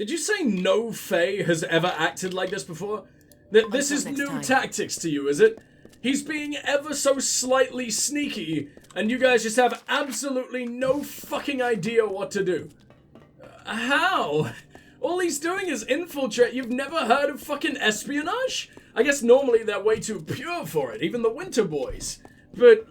Did you say no Fae has ever acted like this before? This is new tactics to you, is it? He's being ever so slightly sneaky, and you guys just have absolutely no fucking idea what to do. How? All he's doing is infiltrate. You've never heard of fucking espionage? I guess normally they're way too pure for it, even the Winter Boys. But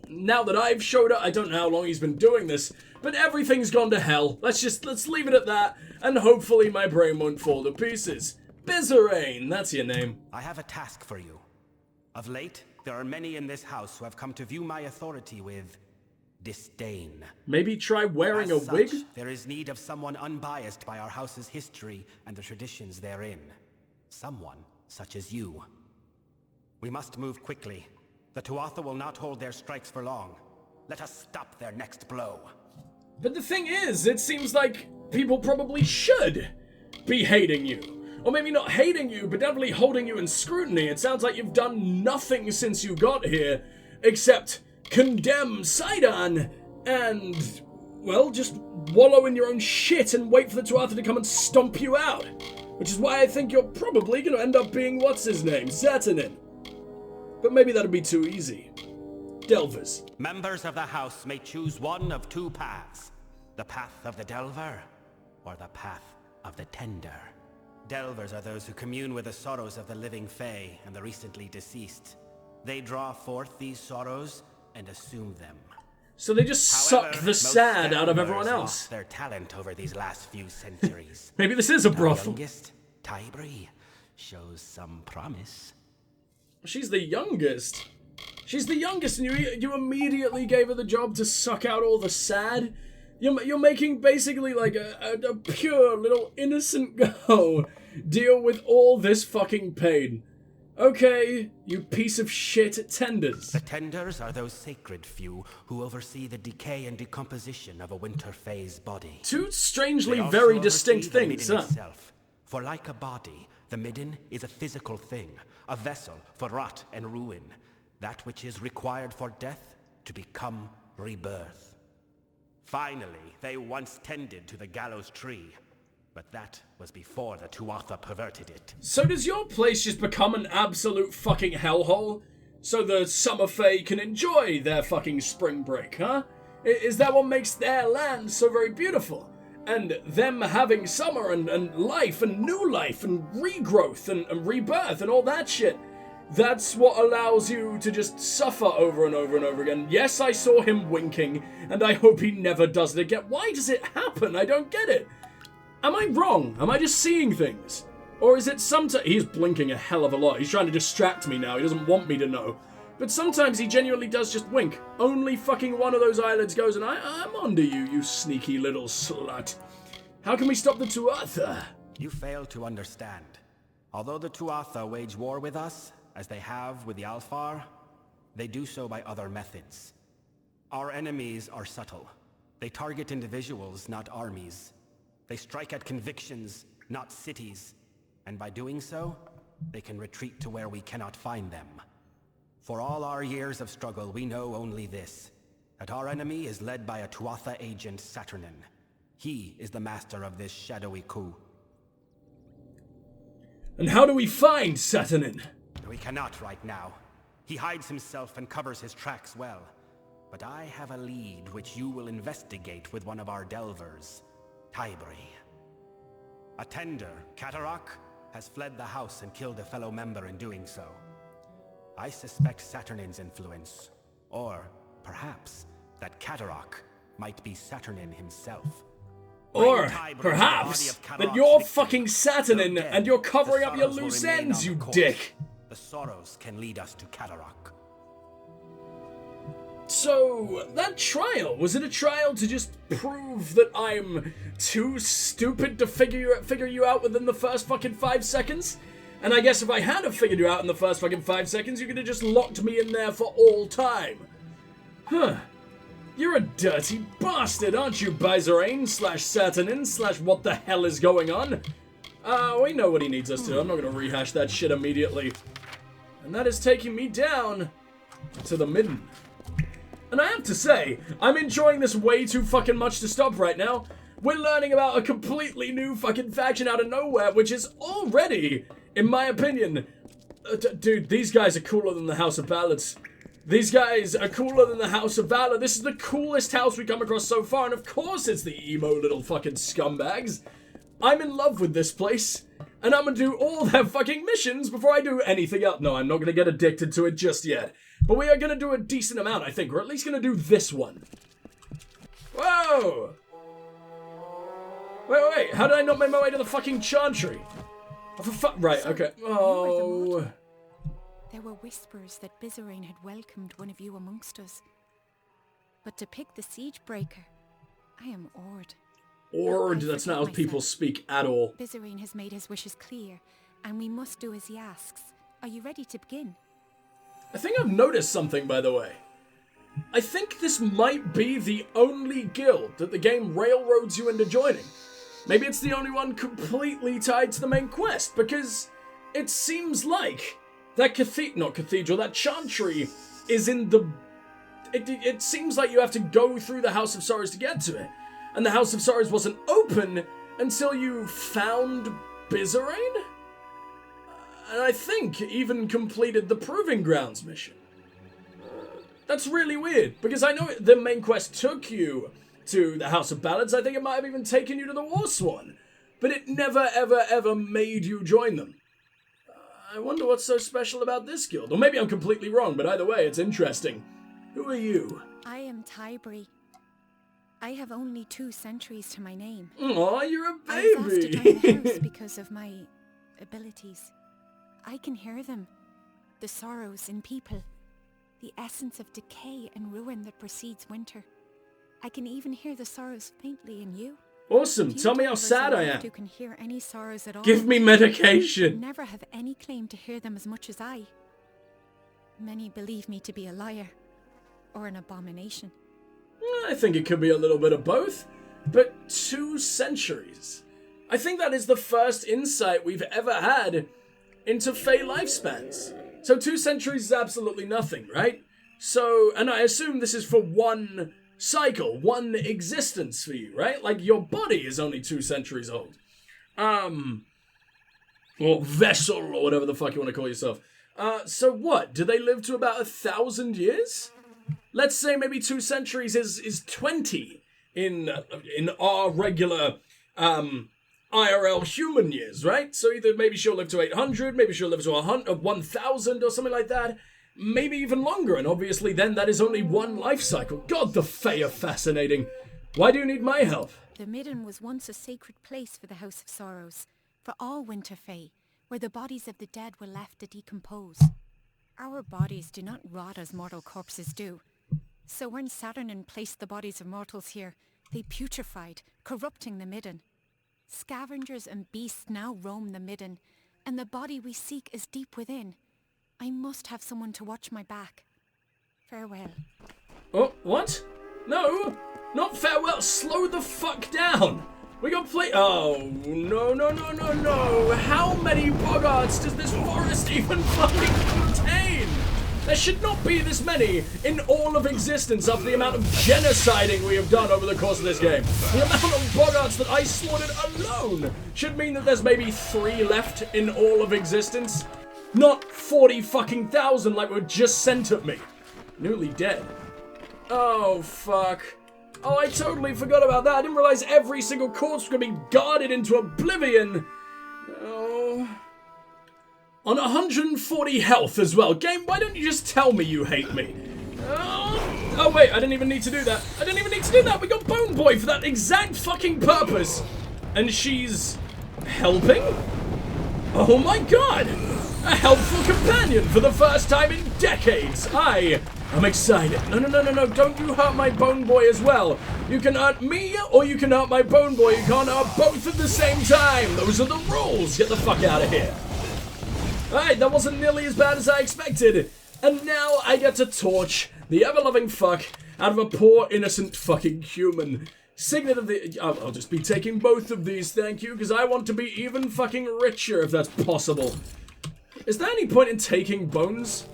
now that I've showed up, I don't know how long he's been doing this, but everything's gone to hell. Let's leave it at that, and hopefully my brain won't fall to pieces. Bizarrain, that's your name. I have a task for you. Of late, there are many in this house who have come to view my authority with disdain. Maybe try wearing a wig? There is need of someone unbiased by our house's history and the traditions therein. Someone such as you. We must move quickly. The Tuatha will not hold their strikes for long. Let us stop their next blow. But the thing is, it seems like people probably should be hating you. Or maybe not hating you, but definitely holding you in scrutiny. It sounds like you've done nothing since you got here, except condemn Sidon and, well, just wallow in your own shit and wait for the Tuatha to come and stomp you out. Which is why I think you're probably going to end up being what's-his-name, Saturnin. But maybe that'd be too easy. Delvers. Members of the house may choose one of two paths. The path of the Delver, or the path of the Tender. Delvers are those who commune with the sorrows of the living Fae and the recently deceased. They draw forth these sorrows and assume them. So they just suck the sad out of everyone else. Lost their talent over these last few centuries. Maybe this is a brothel. Our youngest, Tybri, shows some promise. She's the youngest. She's the youngest, and you immediately gave her the job to suck out all the sad. You're making basically like a pure little innocent girl deal with all this fucking pain. Okay, you piece of shit tenders. The tenders are those sacred few who oversee the decay and decomposition of a winter phase body. Two strangely very distinct things, huh? Itself. For like a body, the midden is a physical thing, a vessel for rot and ruin, that which is required for death to become rebirth. Finally, they once tended to the gallows tree, but that was before the Tuatha perverted it. So does your place just become an absolute fucking hellhole? So the Summer Fae can enjoy their fucking spring break, huh? Is that what makes their land so very beautiful? And them having summer and life and new life and regrowth and rebirth and all that shit. That's what allows you to just suffer over and over and over again. Yes, I saw him winking, and I hope he never does it again. Why does it happen? I don't get it. Am I wrong? Am I just seeing things? Or is it sometimes... He's blinking a hell of a lot. He's trying to distract me now. He doesn't want me to know. But sometimes he genuinely does just wink. Only fucking one of those eyelids goes, and I'm onto you, you sneaky little slut. How can we stop the Tuatha? You fail to understand. Although the Tuatha wage war with us, as they have with the Alfar, they do so by other methods. Our enemies are subtle. They target individuals, not armies. They strike at convictions, not cities. And by doing so, they can retreat to where we cannot find them. For all our years of struggle, we know only this, that our enemy is led by a Tuatha agent, Saturnin. He is the master of this shadowy coup. And how do we find Saturnin? We cannot right now. He hides himself and covers his tracks well. But I have a lead which you will investigate with one of our delvers, Tybri. A tender, Katarak, has fled the house and killed a fellow member in doing so. I suspect Saturnin's influence, or perhaps that Katarak might be Saturnin himself. Or perhaps that you're fucking Saturnin and you're covering up your loose ends, you dick. The sorrows can lead us to Katarak. So, that trial, was it a trial to just prove that I'm too stupid to figure you out within the first fucking 5 seconds? And I guess if I had have figured you out in the first fucking 5 seconds, you could have just locked me in there for all time. Huh. You're a dirty bastard, aren't you, Bizarrain /Saturnin / what the hell is going on? We know what he needs us to do. I'm not going to rehash that shit immediately. And that is taking me down to the midden. And I have to say, I'm enjoying this way too fucking much to stop right now. we're learning about a completely new fucking faction out of nowhere, which is already, in my opinion, dude, these guys are cooler than the House of Ballads. These guys are cooler than the House of Valor. This is the coolest house we come across so far, and of course it's the emo little fucking scumbags. I'm in love with this place, and I'm gonna do all their fucking missions before I do anything else. No, I'm not gonna get addicted to it just yet. But we are gonna do a decent amount, I think. We're at least gonna do this one. Whoa! Wait, how did I not make my way to the fucking chantry? Oh, right, okay. Oh... There were whispers that Bizarine had welcomed one of you amongst us. But to pick the siege breaker, I am awed. Awed? That's not how people speak at all. Bizarine has made his wishes clear, and we must do as he asks. Are you ready to begin? I think I've noticed something, by the way. I think this might be the only guild that the game railroads you into joining. Maybe it's the only one completely tied to the main quest, because it seems like that that chantry is in the... It seems like you have to go through the House of Sorrows to get to it. And the House of Sorrows wasn't open until you found Bizarine? And I think even completed the Proving Grounds mission. That's really weird, because I know the main quest took you to the House of Ballads. I think it might have even taken you to the Warswan. But it never, ever, ever made you join them. I wonder what's so special about this guild. Or maybe I'm completely wrong, but either way, it's interesting. Who are you? I am Tybri. I have only 2 centuries to my name. Aw, you're a I was asked to baby. join the house because of my abilities. I can hear them. The sorrows in people. The essence of decay and ruin that precedes winter. I can even hear the sorrows faintly in you. Awesome. Tell me how sad I am. Who can hear any sorrows at all. Give me medication. Never have any claim to hear them as much as I. Many believe me to be a liar. Or an abomination. I think it could be a little bit of both. But 2 centuries. I think that is the first insight we've ever had into Fey lifespans. So 2 centuries is absolutely nothing, right? So, and I assume this is for one cycle, one existence for you, right? Like, your body is only 2 centuries old. Or vessel, or whatever the fuck you want to call yourself. So what? Do they live to about 1,000 years? Let's say maybe 2 centuries is 20 in our regular, IRL human years, right? So either maybe she'll live to 800, maybe she'll live to 1,000 or something like that. Maybe even longer, and obviously then that is only one life cycle. God, the Fae are fascinating. Why do you need my help? The Midden was once a sacred place for the House of Sorrows, for all Winter Fae, where the bodies of the dead were left to decompose. Our bodies do not rot as mortal corpses do. So when Saturnin placed the bodies of mortals here, they putrefied, corrupting the Midden. Scavengers and beasts now roam the Midden, and the body we seek is deep within. I must have someone to watch my back. Farewell. Oh, what? No, not farewell. Slow the fuck down. We got Oh, no. How many boggarts does this forest even fucking contain? There should not be this many in all of existence after the amount of genociding we have done over the course of this game. The amount of boggarts that I slaughtered alone should mean that there's maybe 3 left in all of existence. Not 40 fucking thousand like were just sent at me. Newly dead. Oh, fuck. Oh, I totally forgot about that. I didn't realize every single corpse was going to be guarded into oblivion. Oh. On 140 health as well. Game, why don't you just tell me you hate me? Oh, wait, I didn't even need to do that. We got Bone Boy for that exact fucking purpose. And she's helping? Oh my god. A helpful companion for the first time in decades. I am excited. No. Don't you hurt my Bone Boy as well. You can hurt me or you can hurt my Bone Boy. You can't hurt both at the same time. Those are the rules. Get the fuck out of here. Alright, that wasn't nearly as bad as I expected. And now I get to torch the ever-loving fuck out of a poor innocent fucking human. Signet of the... I'll just be taking both of these, thank you, because I want to be even fucking richer if that's possible. Is there any point in taking bones?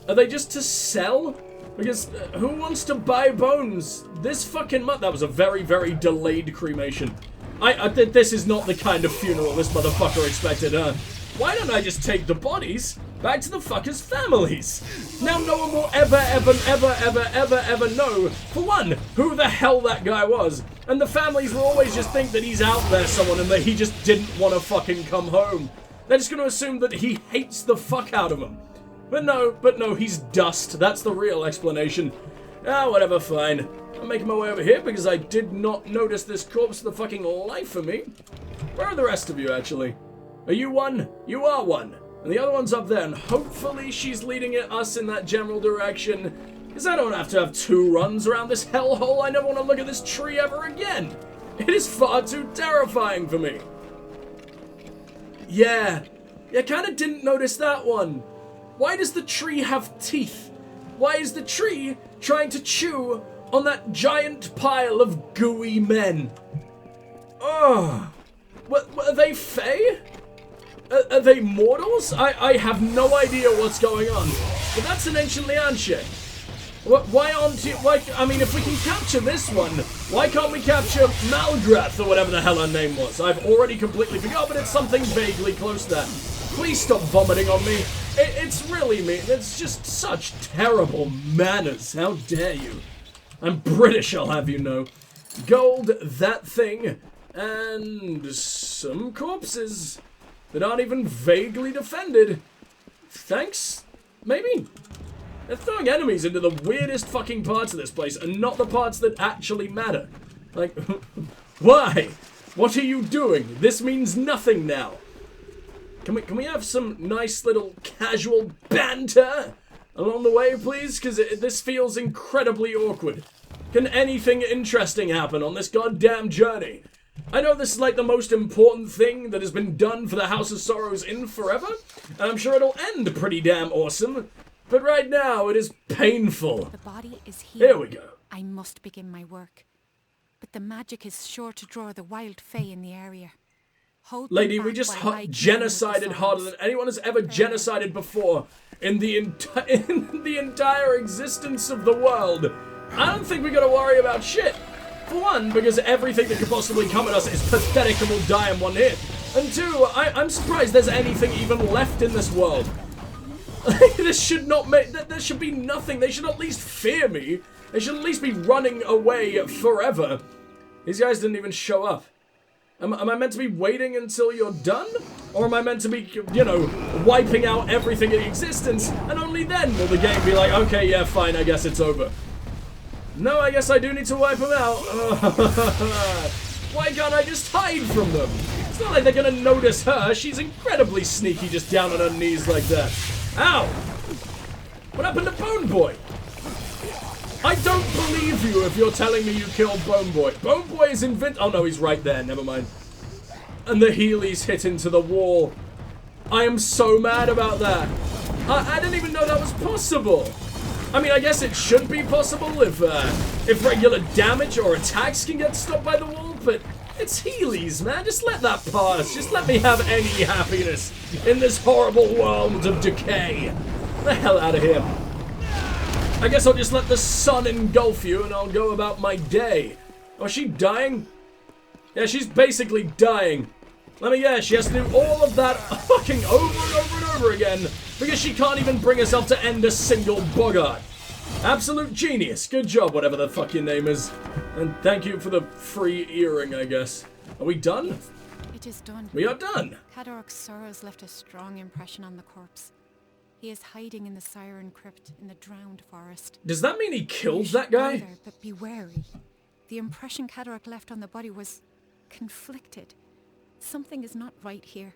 Are they just to sell? Because who wants to buy bones this fucking month? That was a very, very delayed cremation. This is not the kind of funeral this motherfucker expected, huh? Why don't I just take the bodies back to the fuckers' families? Now no one will ever know, for one, who the hell that guy was. And the families will always just think that he's out there someone and that he just didn't want to fucking come home. They're just gonna assume that he hates the fuck out of them. But no, he's dust. That's the real explanation. Ah, whatever, fine. I'm making my way over here because I did not notice this corpse for the fucking life of me. Where are the rest of you, actually? Are you one? You are one. And the other one's up there, and hopefully she's leading us in that general direction. Because I don't have to have 2 runs around this hellhole. I never want to look at this tree ever again. It is far too terrifying for me. Yeah, kind of didn't notice that one. Why does the tree have teeth? Why is the tree trying to chew on that giant pile of gooey men? Oh, what are they Fae? Are they mortals? I have no idea what's going on. But that's an ancient llshit. Why aren't you? I mean, if we can capture this one, why can't we capture Malgrath or whatever the hell her name was? I've already completely forgot, but it's something vaguely close to that. Please stop vomiting on me. It's really me. It's just such terrible manners. How dare you? I'm British, I'll have you know. Gold, that thing, and some corpses that aren't even vaguely defended. Thanks? Maybe? They're throwing enemies into the weirdest fucking parts of this place and not the parts that actually matter. Like, why? What are you doing? This means nothing now. Can we have some nice little casual banter along the way, please? Because this feels incredibly awkward. Can anything interesting happen on this goddamn journey? I know this is like the most important thing that has been done for the House of Sorrows in forever, and I'm sure it'll end pretty damn awesome. But right now, it is painful. The body is here. Here we go. I must begin my work. But the magic is sure to draw the wild fae in the area. Lady, we just genocided harder than anyone has ever genocided before in the entire existence of the world. I don't think we gotta worry about shit. For one, because everything that could possibly come at us is pathetic and will die in one hit. And two, I'm surprised there's anything even left in this world. This should not make... There should be nothing. They should at least fear me. They should at least be running away forever. These guys didn't even show up. Am I meant to be waiting until you're done? Or am I meant to be, you know, wiping out everything in existence, and only then will the game be like, okay, yeah, fine, I guess it's over. No, I guess I do need to wipe them out. Why can't I just hide from them? It's not like they're gonna notice her. She's incredibly sneaky just down on her knees like that. Ow! What happened to Bone Boy? I don't believe you if you're telling me you killed Bone Boy. Bone Boy is oh no, he's right there, never mind. And the Heelys hit into the wall. I am so mad about that. I didn't even know that was possible. I mean, I guess it should be possible if regular damage or attacks can get stopped by the wall, but it's Heelys, man. Just let that pass. Just let me have any happiness in this horrible world of decay. Get the hell out of here. I guess I'll just let the sun engulf you and I'll go about my day. Oh, is she dying? Yeah, she's basically dying. Let me guess, she has to do all of that fucking over and over and over again because she can't even bring herself to end a single boggart. Absolute genius. Good job, whatever the fuck your name is. And thank you for the free earring, I guess. Are we done? Yes, it is done. We are done. Cadoric's sorrows left a strong impression on the corpse. He is hiding in the Siren Crypt in the drowned forest. Does that mean he killed that guy? Gather, but be wary. The impression Cadoric left on the body was conflicted. Something is not right here.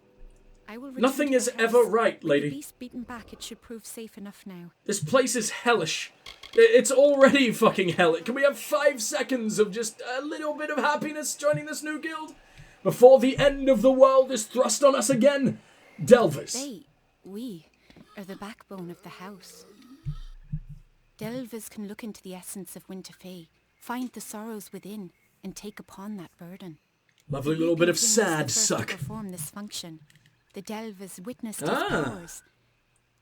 I will Nothing is ever right, lady. At least beaten back, it should prove safe enough now. This place is hellish. It's already fucking hellish. Can we have 5 seconds of just a little bit of happiness joining this new guild? Before the end of the world is thrust on us again? Delvers. We are the backbone of the house. Delvers can look into the essence of Winterfell, find the sorrows within, and take upon that burden. Lovely little bit of sad suck. To perform this function, the Delvers witnessed his powers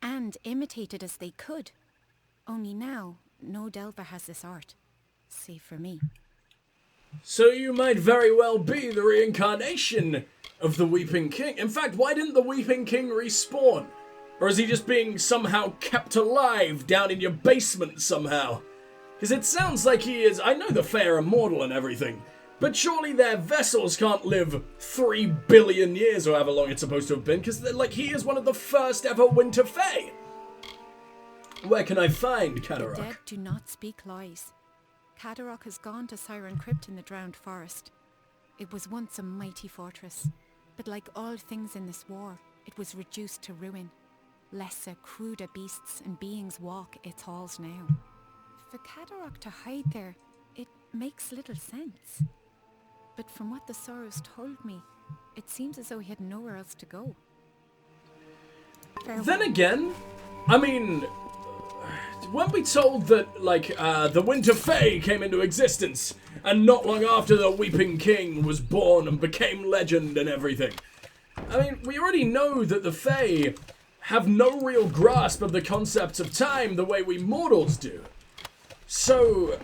and imitated as they could. Only now, no Delver has this art, save for me. So you might very well be the reincarnation of the Weeping King. In fact, why didn't the Weeping King respawn? Or is he just being somehow kept alive down in your basement somehow? Because it sounds like he is. I know the Fae are immortal and everything, but surely their vessels can't live 3 billion years or however long it's supposed to have been, because like he is one of the first ever Winter Fae. Where can I find Kadarok? The dead do not speak lies. Kadarok has gone to Siren Crypt in the Drowned Forest. It was once a mighty fortress, but like all things in this war, it was reduced to ruin. Lesser, cruder beasts and beings walk its halls now. For Kadarok to hide there, it makes little sense. But from what the Sorrows told me, it seems as though he had nowhere else to go. Then again, I mean, weren't we told that, like, the Winter Fae came into existence, and not long after the Weeping King was born and became legend and everything? I mean, we already know that the Fae have no real grasp of the concepts of time the way we mortals do. So,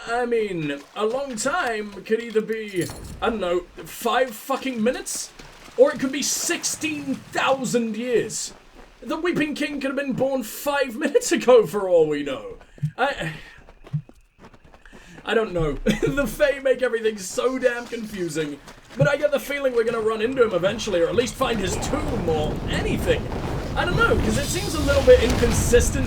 I mean, a long time could either be, I don't know, 5 fucking minutes? Or it could be 16,000 years. The Weeping King could have been born 5 minutes ago for all we know. I don't know. The Fae make everything so damn confusing. But I get the feeling we're going to run into him eventually, or at least find his tomb or anything. I don't know, because it seems a little bit inconsistent,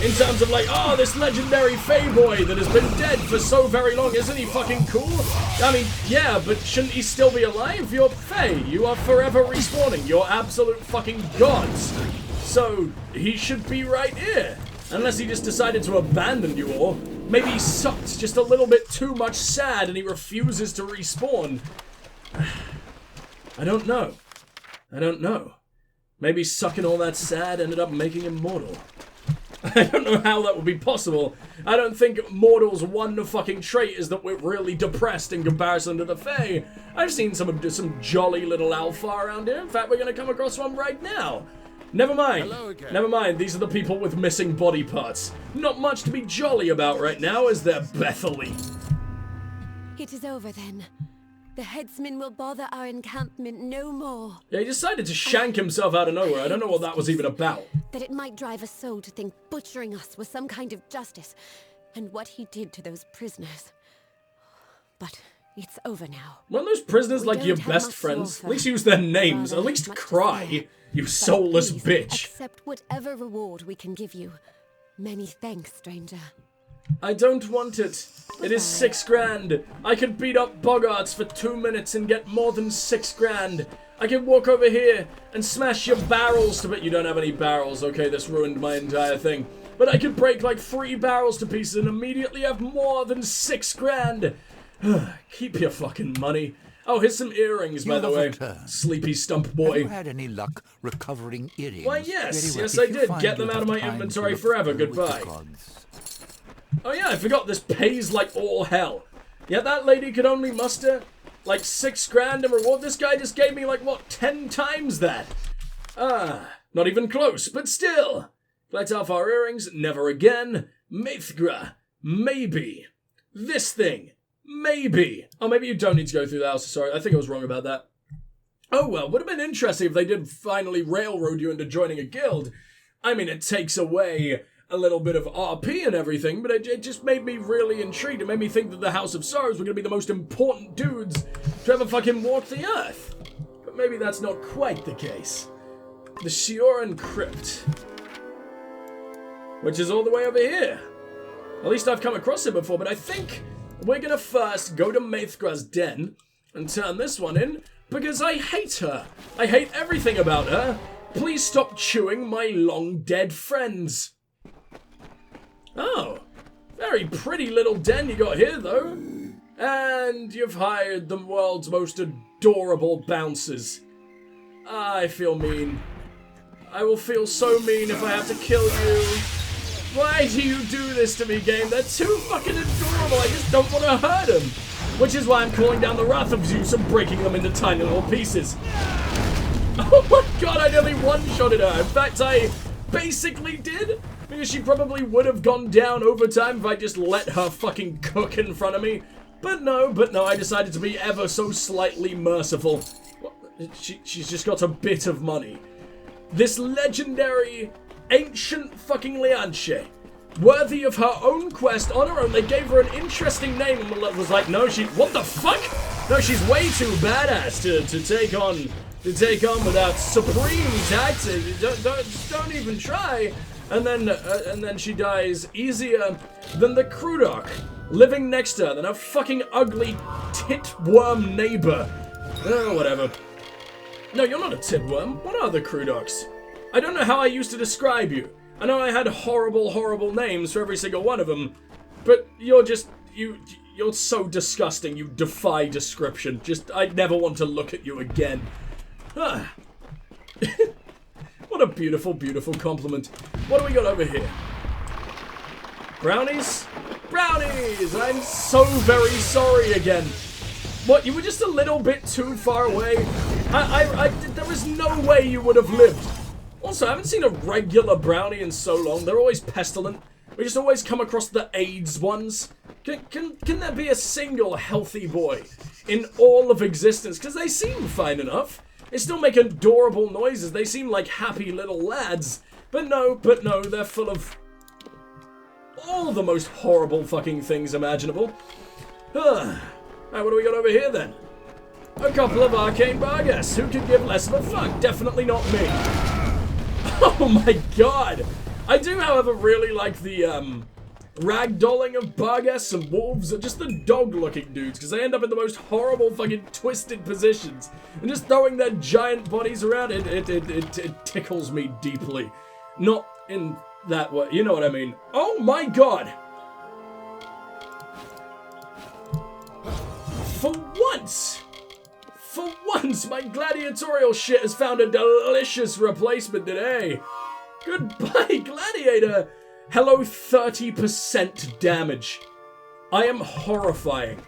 in terms of like, oh, this legendary Fae boy that has been dead for so very long, isn't he fucking cool? I mean, yeah, but shouldn't he still be alive? You're Fae, you are forever respawning, you're absolute fucking gods. So, he should be right here. Unless he just decided to abandon you all. Maybe he sucked just a little bit too much sad and he refuses to respawn. I don't know. I don't know. Maybe sucking all that sad ended up making him mortal. I don't know how that would be possible. I don't think mortals' one fucking trait is that we're really depressed in comparison to the Fae. I've seen some jolly little Alpha around here. In fact, we're going to come across one right now. Never mind. Hello again. Never mind. These are the people with missing body parts. Not much to be jolly about right now, is there, Bethany? It is over then. The headsman will bother our encampment no more. Yeah, he decided to shank himself out of nowhere. I don't know what that was even about. That it might drive a soul to think butchering us was some kind of justice, and what he did to those prisoners. But it's over now. Weren't those prisoners like your best friends? At least use their names. At least cry, you soulless bitch. Accept whatever reward we can give you. Many thanks, stranger. I don't want it. It is 6 grand. I could beat up Boggarts for 2 minutes and get more than 6 grand. I could walk over here and smash your barrels to bit. You don't have any barrels. Okay, this ruined my entire thing. But I could break like 3 barrels to pieces and immediately have more than 6 grand. Keep your fucking money. Oh, here's some earrings, by the way. Returned. Sleepy stump boy. Have you had any luck recovering earrings? Why, yes. Very well. Yes, If I you did. find Get them you out of have my time inventory to look forever. through with the Goodbye. gods. Oh yeah, I forgot this pays like all hell. Yeah, that lady could only muster like 6 grand in reward. This guy just gave me like, what, 10 times that? Not even close, but still. Ljosalfar earrings, never again. Maithgra, maybe. This thing, maybe. Oh, maybe you don't need to go through the house. Sorry, I think I was wrong about that. Oh well, would have been interesting if they did finally railroad you into joining a guild. I mean, it takes away a little bit of RP and everything, but it just made me really intrigued. It made me think that the House of Sorrows were going to be the most important dudes to ever fucking walk the earth. But maybe that's not quite the case. The Sioran Crypt, which is all the way over here. At least I've come across it before, but I think we're going to first go to Maithgra's den and turn this one in, because I hate her. I hate everything about her. Please stop chewing my long-dead friends. Oh, very pretty little den you got here, though. And you've hired the world's most adorable bouncers. I feel mean. I will feel so mean if I have to kill you. Why do you do this to me, game? They're too fucking adorable. I just don't want to hurt them. Which is why I'm calling down the wrath of Zeus and breaking them into tiny little pieces. Oh my god, I nearly one-shotted her. In fact, I basically did. Because she probably would have gone down over time if I just let her fucking cook in front of me. But no, I decided to be ever so slightly merciful. She's just got a bit of money. This legendary, ancient fucking llshit. Worthy of her own quest on her own. They gave her an interesting name and was like, no, what the fuck? No, she's way too badass to take on without supreme tactics. Don't even try. And then she dies easier than the Krudok living next to her, than her fucking ugly titworm neighbor. Oh, whatever. No, you're not a titworm. What are the Krudoks? I don't know how I used to describe you. I know I had horrible, horrible names for every single one of them, but you're so disgusting, you defy description. I'd never want to look at you again. Ah. What a beautiful, beautiful compliment. What do we got over here? Brownies? Brownies! I'm so very sorry again. What, you were just a little bit too far away? There was no way you would have lived. Also, I haven't seen a regular brownie in so long. They're always pestilent. We just always come across the AIDS ones. Can there be a single healthy boy in all of existence? Because they seem fine enough. They still make adorable noises. They seem like happy little lads. But no, they're full of all the most horrible fucking things imaginable. Alright, what do we got over here then? A couple of arcane bargas. Who could give less of a fuck? Definitely not me. Oh my god! I do, however, really like the ragdolling of bargas and wolves, and just the dog-looking dudes, because they end up in the most horrible fucking twisted positions. And just throwing their giant bodies around, it tickles me deeply. Not in that way, you know what I mean. Oh my god! For once, my gladiatorial shit has found a delicious replacement today. Goodbye, gladiator. Hello, 30% damage. I am horrifying.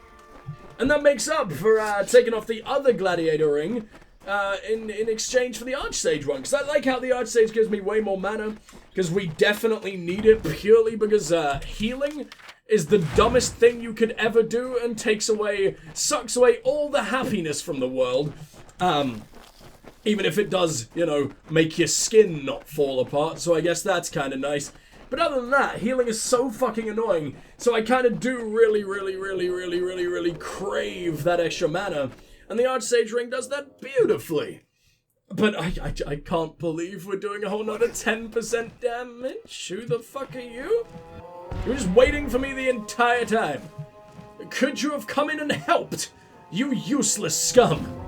And that makes up for taking off the other gladiator ring in exchange for the Archsage one. Because I like how the Archsage gives me way more mana. Because we definitely need it purely because healing is the dumbest thing you could ever do and sucks away all the happiness from the world. Even if it does, you know, make your skin not fall apart, so I guess that's kind of nice. But other than that, healing is so fucking annoying, so I kind of do really crave that extra mana, and the Archsage ring does that beautifully. But I can't believe we're doing a whole nother 10% damage. Who the fuck are you? You were just waiting for me the entire time. Could you have come in and helped? You useless scum.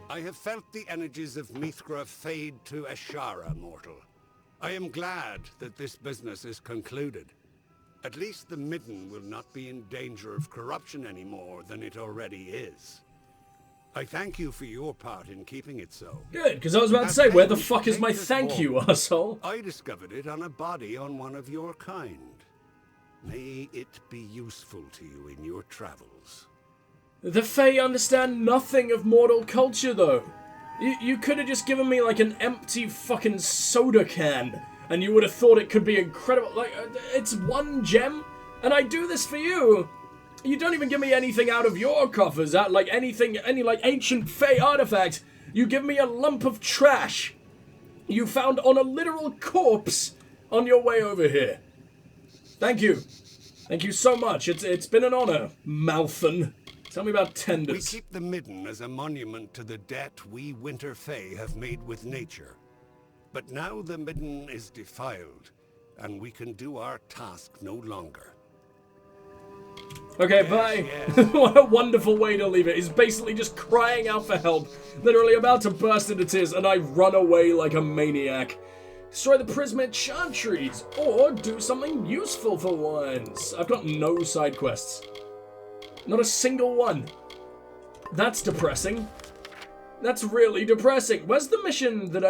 I have felt the energies of Mithra fade to Ashara, mortal. I am glad that this business is concluded. At least the Midden will not be in danger of corruption any more than it already is. I thank you for your part in keeping it so. Good, because I was about to say, where the fuck is my thank you, asshole? I discovered it on a body on one of your kind. May it be useful to you in your travels. The Fae understand nothing of mortal culture, though. You could have just given me, like, an empty fucking soda can, and you would have thought it could be incredible. Like, it's one gem, and I do this for you. You don't even give me anything out of your coffers, like any like ancient Fae artifact. You give me a lump of trash you found on a literal corpse on your way over here. Thank you. Thank you so much. It's been an honor, Malthon. Tell me about tenders. We keep the Midden as a monument to the debt we Winter Fae have made with nature. But now the Midden is defiled, and we can do our task no longer. Okay, bye. Yes. What a wonderful way to leave it. He's basically just crying out for help, literally about to burst into tears, and I run away like a maniac. Destroy the Prism Chantries, or do something useful for once. I've got no side quests. Not a single one. That's depressing. That's really depressing. Where's the mission that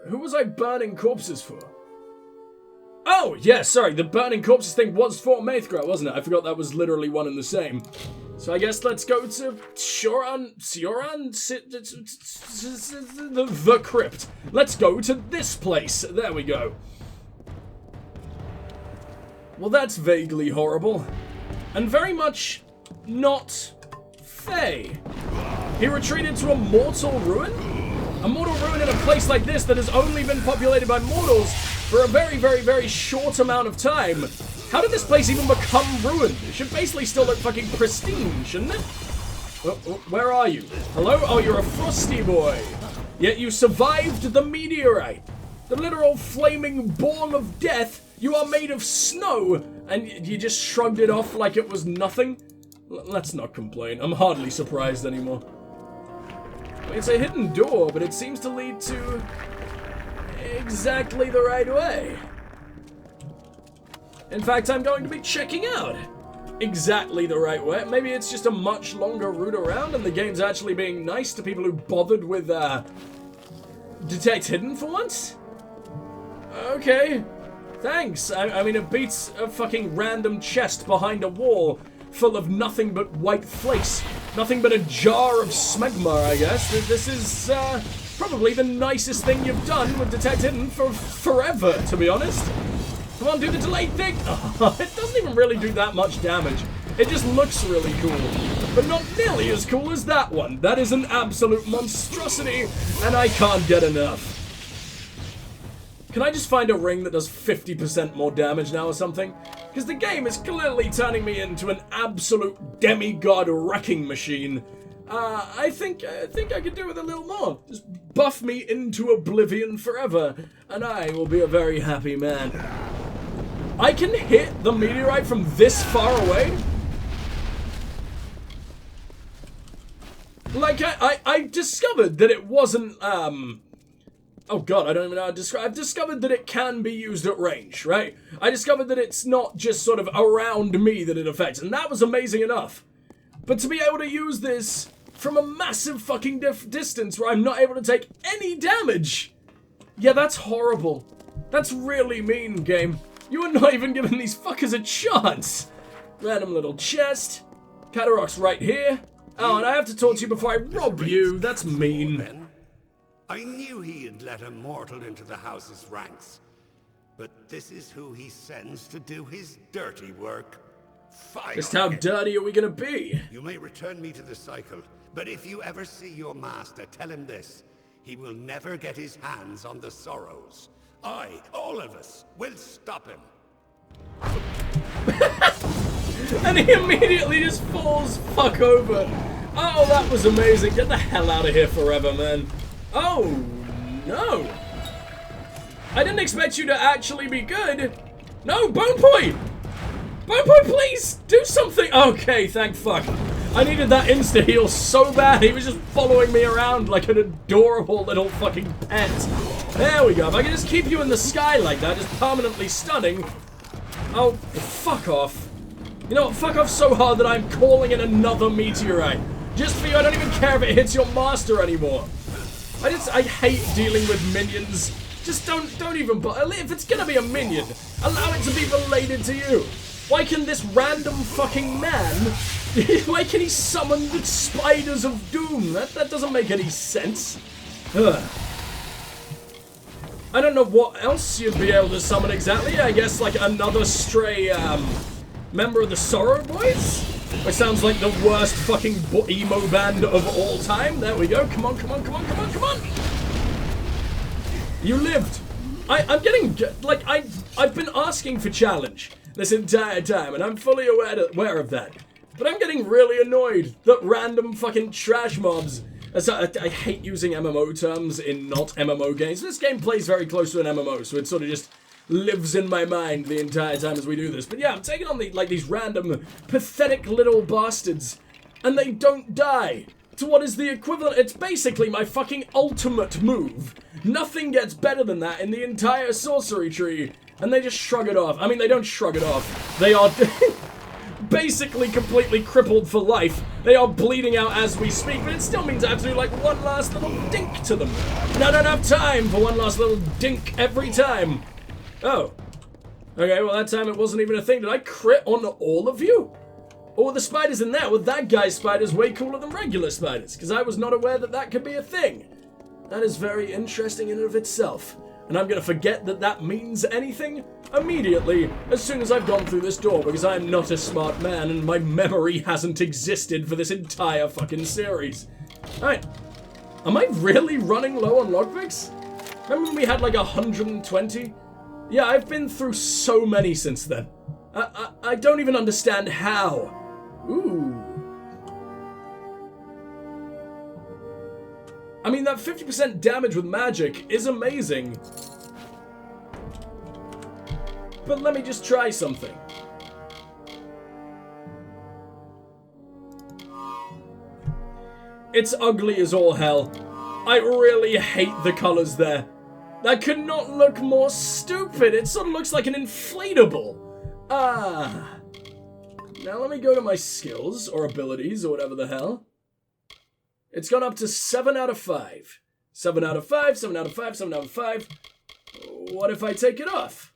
who was I burning corpses for? Oh, yeah, sorry, the burning corpses thing was for Mithra, wasn't it? I forgot that was literally one and the same. So I guess let's go to the crypt. Let's go to this place. There we go. Well, that's vaguely horrible. And very much not Fey. He retreated to a mortal ruin? A mortal ruin in a place like this that has only been populated by mortals for a very, very, very short amount of time. How did this place even become ruined? It should basically still look fucking pristine, shouldn't it? Where are you? Hello? Oh, you're a frosty boy. Yet you survived the meteorite. The literal flaming ball of death. You are made of snow. And you just shrugged it off like it was nothing? Let's not complain. I'm hardly surprised anymore. It's a hidden door, but it seems to lead to exactly the right way. In fact, I'm going to be checking out exactly the right way. Maybe it's just a much longer route around and the game's actually being nice to people who bothered with Detect Hidden for once? Okay, thanks. I mean, it beats a fucking random chest behind a wall full of nothing but white flakes. Nothing but a jar of smegma, I guess. This is probably the nicest thing you've done with Detect Hidden for forever, to be honest. Come on, do the delayed thing! Oh, it doesn't even really do that much damage. It just looks really cool. But not nearly as cool as that one. That is an absolute monstrosity, and I can't get enough. Can I just find a ring that does 50% more damage now or something? Because the game is clearly turning me into an absolute demigod wrecking machine. I think I could do with a little more. Just buff me into oblivion forever, and I will be a very happy man. I can hit the meteorite from this far away? Like, I discovered that it wasn't, oh god, I don't even know how to describe. I've discovered that it can be used at range, right? I discovered that it's not just sort of around me that it affects, and that was amazing enough. But to be able to use this from a massive fucking distance where I'm not able to take any damage, yeah, that's horrible. That's really mean, game. You are not even giving these fuckers a chance. Random little chest. Katarok's right here. Oh, and I have to talk to you before I rob you. That's mean. I knew he had let a mortal into the house's ranks. But this is who he sends to do his dirty work. Fine. Just how dirty are we gonna be? You may return me to the cycle, but if you ever see your master, tell him this. He will never get his hands on the sorrows. All of us, will stop him. And he immediately just falls fuck over. Oh, that was amazing. Get the hell out of here forever, man. Oh, no. I didn't expect you to actually be good. No, Bone Boy! Bone Boy, please, do something. Okay, thank fuck. I needed that insta-heal so bad. He was just following me around like an adorable little fucking pet. There we go. If I can just keep you in the sky like that, just permanently stunning. Oh, fuck off. You know what? Fuck off so hard that I'm calling in another meteorite. Just for you, I don't even care if it hits your master anymore. I hate dealing with minions. Just don't even bother. If it's gonna be a minion, allow it to be related to you. Why can this random fucking man, why can he summon the spiders of doom? That doesn't make any sense. Ugh. I don't know what else you'd be able to summon exactly. I guess like another stray member of the Sorrow Boys? Which sounds like the worst fucking emo band of all time. There we go. Come on, come on, come on, come on, come on. You lived. I'm getting, like, I've been asking for challenge this entire time, and I'm fully aware of that. But I'm getting really annoyed that random fucking trash mobs. I hate using MMO terms in not MMO games. This game plays very close to an MMO, so it sort of just lives in my mind the entire time as we do this. But yeah, I'm taking on these random pathetic little bastards, and they don't die. To what is the equivalent? It's basically my fucking ultimate move. Nothing gets better than that in the entire sorcery tree, and they just shrug it off. I mean, they don't shrug it off. They are basically completely crippled for life. They are bleeding out as we speak, but it still means I have to do like one last little dink to them. Not enough time for one last little dink every time. Oh. Okay, well that time it wasn't even a thing. Did I crit on all of you? Or the spiders in there? Well, that guy's spider's way cooler than regular spiders, because I was not aware that that could be a thing. That is very interesting in and of itself. And I'm going to forget that that means anything immediately as soon as I've gone through this door, because I'm not a smart man and my memory hasn't existed for this entire fucking series. Alright. Am I really running low on lockpicks? Remember when we had like 120? Yeah, I've been through so many since then. I don't even understand how. Ooh. I mean, that 50% damage with magic is amazing. But let me just try something. It's ugly as all hell. I really hate the colors there. That could not look more stupid. It sort of looks like an inflatable. Ah. Now let me go to my skills, or abilities, or whatever the hell. It's gone up to 7 out of 5. 7 out of 5, 7 out of 5, 7 out of 5. What if I take it off?